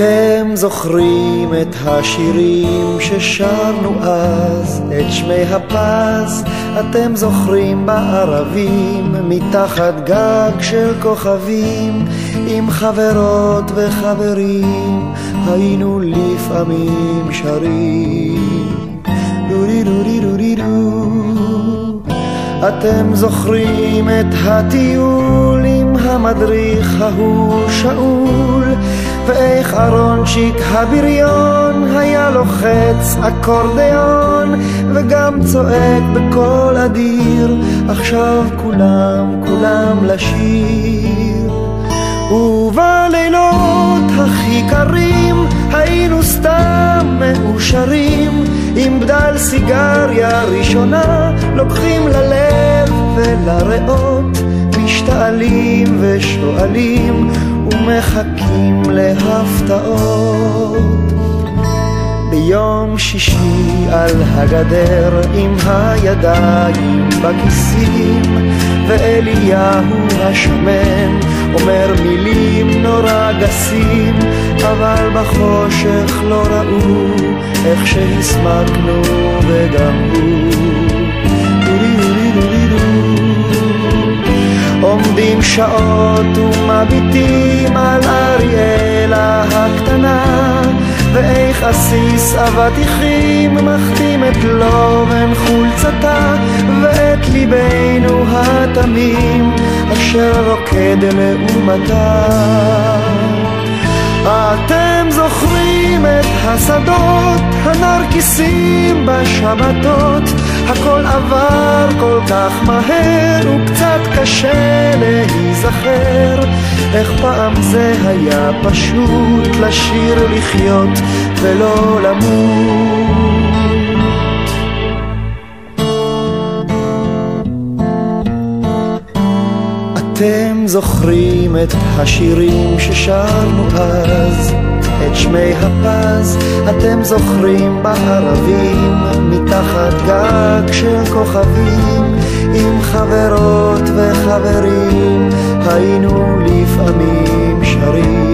אתם זוכרים את השירים ששרנו אז, את שמי הפז אתם זוכרים בערבים, מתחת גג של כוכבים, עם חברות וחברים, היינו לפעמים שרים. דורי דורי דורי דו. אתם זוכרים את הטיול עם המדריך ההוא שאול, ואיך ארונצ'יק הבריון היה לוחץ אקורדיון וגם צועק בקול אדיר, עכשיו כולם לשיר. ובלילות הכי קרים היינו סתם מאושרים, עם בדל סיגריה ראשונה לוקחים ללב ולריאות, משתעלים ושואלים ומחכים להפתעות. ביום שישי על הגדר עם הידיים בכיסים, ואליהו השמן אומר מילים נורא גסים, אבל בחושך לא ראו איך שהסמקנו וגם הוא. עומדים שעות ומביטים על אריאלה הקטנה, ואיך עסיס אבטיחים מחתים את לובן חולצתה, ואת ליבנו התמים אשר רוקד לעומתה. אתם זוכרים את השדות הנרקיסים בשבתות, הכל עבר כל כך מהר וקצת קשה להיזכר, איך פעם זה היה פשוט לשיר לחיות ולא למות. אתם זוכרים את השירים ששרנו אז, את שמי הפז אתם זוכרים בערבים, מתחת גג של כוכבים, עם חברות וחברים היינו לפעמים שרים.